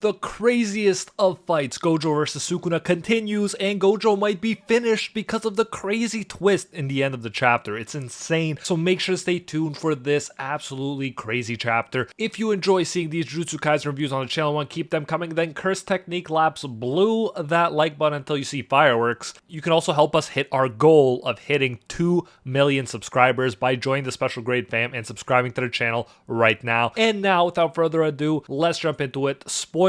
The craziest of fights, Gojo vs Sukuna, continues, and Gojo might be finished because of the crazy twist in the end of the chapter. It's insane, so make sure to stay tuned for this absolutely crazy chapter. If you enjoy seeing these Jujutsu Kaisen reviews on the channel and want to keep them coming, then Curse Technique Labs blew that like button until you see fireworks. You can also help us hit our goal of hitting 2 million subscribers by joining the Special Grade fam and subscribing to the channel right now. And now, without further ado, let's jump into it. Spoilers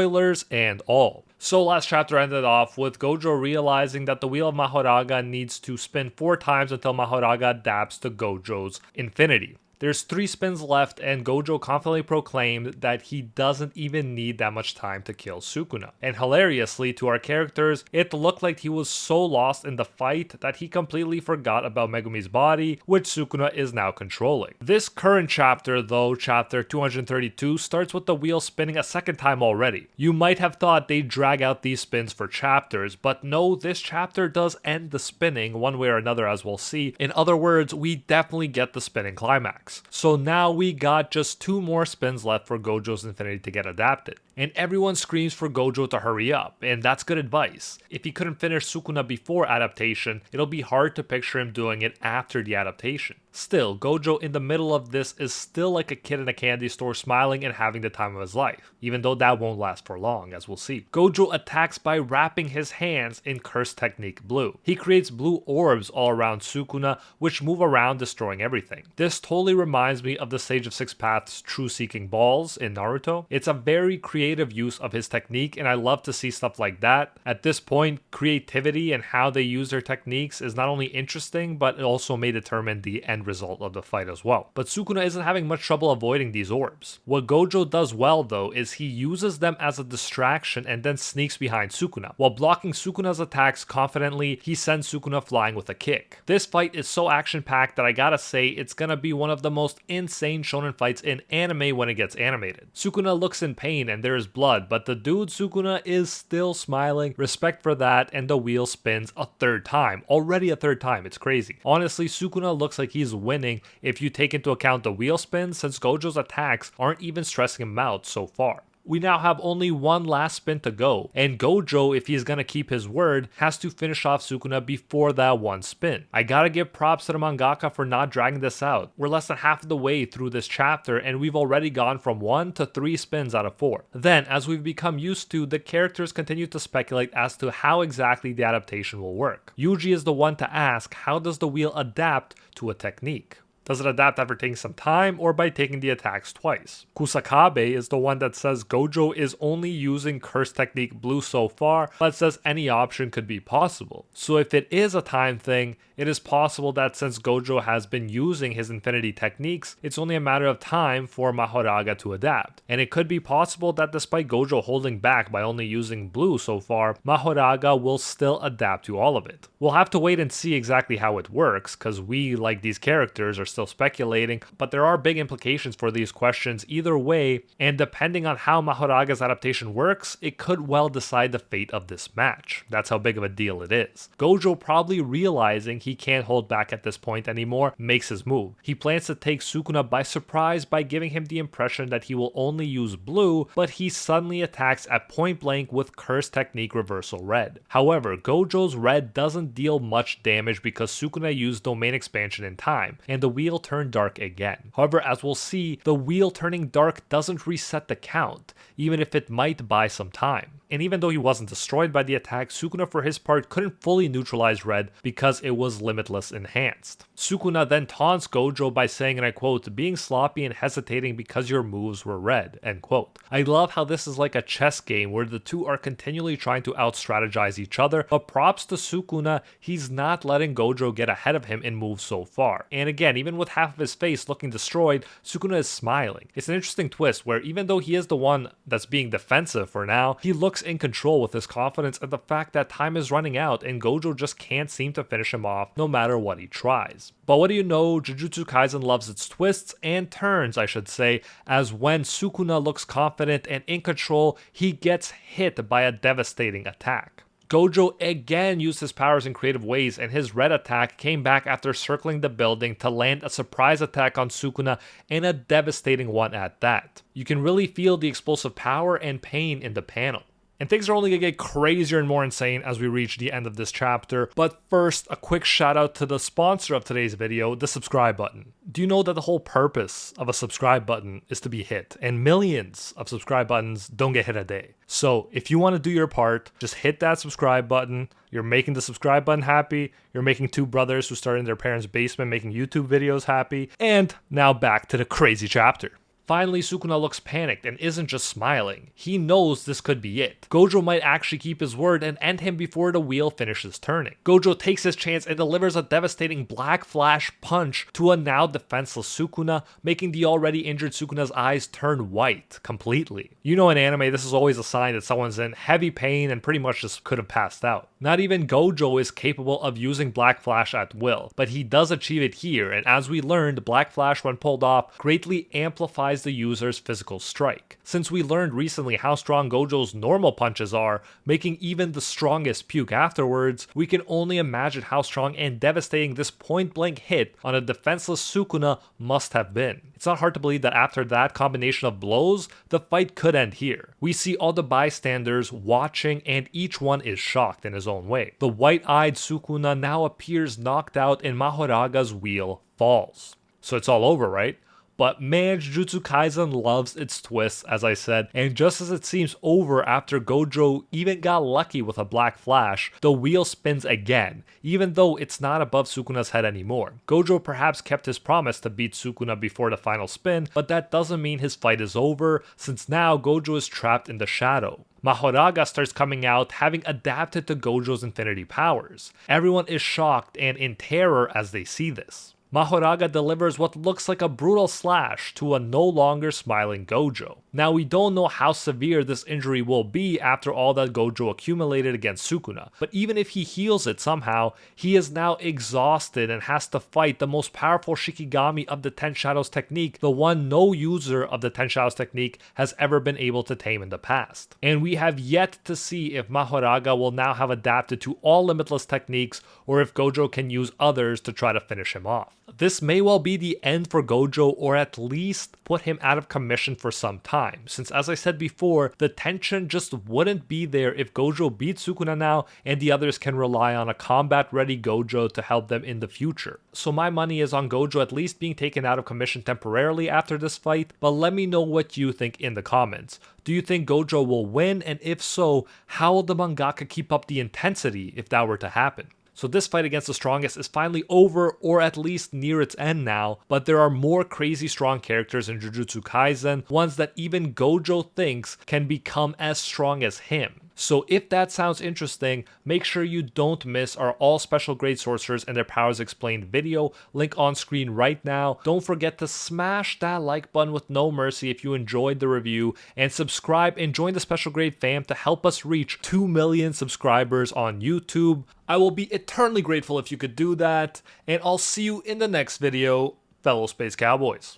and all. So last chapter ended off with Gojo realizing that the Wheel of Mahoraga needs to spin 4 times until Mahoraga adapts to Gojo's infinity. There's 3 spins left, and Gojo confidently proclaimed that he doesn't even need that much time to kill Sukuna. And hilariously, to our characters, it looked like he was so lost in the fight that he completely forgot about Megumi's body, which Sukuna is now controlling. This current chapter, though, chapter 232, starts with the wheel spinning a second time already. You might have thought they'd drag out these spins for chapters, but no, this chapter does end the spinning one way or another, as we'll see. In other words, we definitely get the spinning climax. So now we got just 2 more spins left for Gojo's infinity to get adapted. And everyone screams for Gojo to hurry up, and that's good advice. If he couldn't finish Sukuna before adaptation, it'll be hard to picture him doing it after the adaptation. Still, Gojo in the middle of this is still like a kid in a candy store smiling and having the time of his life, even though that won't last for long, as we'll see. Gojo attacks by wrapping his hands in Curse Technique Blue. He creates blue orbs all around Sukuna, which move around destroying everything. This totally reminds me of the Sage of Six Paths True Seeking Balls in Naruto. It's a very creative use of his technique, and I love to see stuff like that. At this point, creativity and how they use their techniques is not only interesting, but it also may determine the end result of the fight as well. But Sukuna isn't having much trouble avoiding these orbs. What Gojo does well, though, is he uses them as a distraction and then sneaks behind Sukuna. While blocking Sukuna's attacks confidently, he sends Sukuna flying with a kick. This fight is so action-packed that I gotta say it's gonna be one of the most insane shonen fights in anime when it gets animated. Sukuna looks in pain and there is blood, but the dude Sukuna is still smiling. Respect for that, and the wheel spins a 3rd time. Already a 3rd time, it's crazy. Honestly, Sukuna looks like he's winning if you take into account the wheel spin, since Gojo's attacks aren't even stressing him out so far. We now have only one last spin to go, and Gojo, if he's gonna keep his word, has to finish off Sukuna before that one spin. I gotta give props to the mangaka for not dragging this out. We're less than half of the way through this chapter, and we've already gone from 1 to 3 spins out of 4. Then, as we've become used to, the characters continue to speculate as to how exactly the adaptation will work. Yuji is the one to ask, how does the wheel adapt to a technique? Does it adapt after taking some time, or by taking the attacks twice? Kusakabe is the one that says Gojo is only using Curse Technique Blue so far, but says any option could be possible. So if it is a time thing, it is possible that since Gojo has been using his infinity techniques, it's only a matter of time for Mahoraga to adapt. And it could be possible that despite Gojo holding back by only using blue so far, Mahoraga will still adapt to all of it. We'll have to wait and see exactly how it works, because we, like these characters, are still speculating, but there are big implications for these questions either way, and depending on how Mahoraga's adaptation works, it could well decide the fate of this match. That's how big of a deal it is. Gojo, probably realizing he can't hold back at this point anymore, makes his move. He plans to take Sukuna by surprise by giving him the impression that he will only use blue, but he suddenly attacks at point blank with Curse Technique Reversal Red. However, Gojo's red doesn't deal much damage because Sukuna used Domain Expansion in time, and the wheel turned dark again. However, as we'll see, the wheel turning dark doesn't reset the count, even if it might buy some time. And even though he wasn't destroyed by the attack, Sukuna for his part couldn't fully neutralize red because it was limitless enhanced. Sukuna then taunts Gojo by saying, and I quote, "being sloppy and hesitating because your moves were red," end quote. I love how this is like a chess game where the two are continually trying to out-strategize each other, but props to Sukuna, he's not letting Gojo get ahead of him in moves so far. And again, even with half of his face looking destroyed, Sukuna is smiling. It's an interesting twist where even though he is the one that's being defensive for now, he looks in control with his confidence and the fact that time is running out and Gojo just can't seem to finish him off no matter what he tries. But what do you know, Jujutsu Kaisen loves its twists and turns, I should say, as when Sukuna looks confident and in control, he gets hit by a devastating attack. Gojo again used his powers in creative ways, and his red attack came back after circling the building to land a surprise attack on Sukuna, and a devastating one at that. You can really feel the explosive power and pain in the panel. And things are only going to get crazier and more insane as we reach the end of this chapter. But first, a quick shout out to the sponsor of today's video, the subscribe button. Do you know that the whole purpose of a subscribe button is to be hit? And millions of subscribe buttons don't get hit a day. So if you want to do your part, just hit that subscribe button. You're making the subscribe button happy. You're making two brothers who started in their parents' basement making YouTube videos happy. And now back to the crazy chapter. Finally, Sukuna looks panicked and isn't just smiling. He knows this could be it. Gojo might actually keep his word and end him before the wheel finishes turning. Gojo takes his chance and delivers a devastating black flash punch to a now defenseless Sukuna, making the already injured Sukuna's eyes turn white completely. You know, in anime, this is always a sign that someone's in heavy pain and pretty much just could have passed out. Not even Gojo is capable of using Black Flash at will, but he does achieve it here, and as we learned, Black Flash when pulled off greatly amplifies the user's physical strike. Since we learned recently how strong Gojo's normal punches are, making even the strongest puke afterwards, we can only imagine how strong and devastating this point-blank hit on a defenseless Sukuna must have been. It's not hard to believe that after that combination of blows, the fight could end here. We see all the bystanders watching and each one is shocked in his own way. The white-eyed Sukuna now appears knocked out and Mahoraga's wheel falls. So it's all over, right? But man, Jujutsu Kaisen loves its twists, as I said, and just as it seems over after Gojo even got lucky with a black flash, the wheel spins again, even though it's not above Sukuna's head anymore. Gojo perhaps kept his promise to beat Sukuna before the final spin, but that doesn't mean his fight is over, since now Gojo is trapped in the shadow. Mahoraga starts coming out, having adapted to Gojo's infinity powers. Everyone is shocked and in terror as they see this. Mahoraga delivers what looks like a brutal slash to a no longer smiling Gojo. Now we don't know how severe this injury will be after all that Gojo accumulated against Sukuna, but even if he heals it somehow, he is now exhausted and has to fight the most powerful Shikigami of the Ten Shadows technique, the one no user of the Ten Shadows technique has ever been able to tame in the past. And we have yet to see if Mahoraga will now have adapted to all limitless techniques or if Gojo can use others to try to finish him off. This may well be the end for Gojo, or at least put him out of commission for some time, since as I said before, the tension just wouldn't be there if Gojo beats Sukuna now and the others can rely on a combat-ready Gojo to help them in the future. So my money is on Gojo at least being taken out of commission temporarily after this fight, but let me know what you think in the comments. Do you think Gojo will win, and if so, how will the mangaka keep up the intensity if that were to happen? So this fight against the strongest is finally over, or at least near its end now, but there are more crazy strong characters in Jujutsu Kaisen, ones that even Gojo thinks can become as strong as him. So if that sounds interesting, make sure you don't miss our all special grade sorcerers and their powers explained video, link on screen right now. Don't forget to smash that like button with no mercy if you enjoyed the review, and subscribe and join the special grade fam to help us reach 2 million subscribers on YouTube. I will be eternally grateful if you could do that, and I'll see you in the next video, fellow Space Cowboys.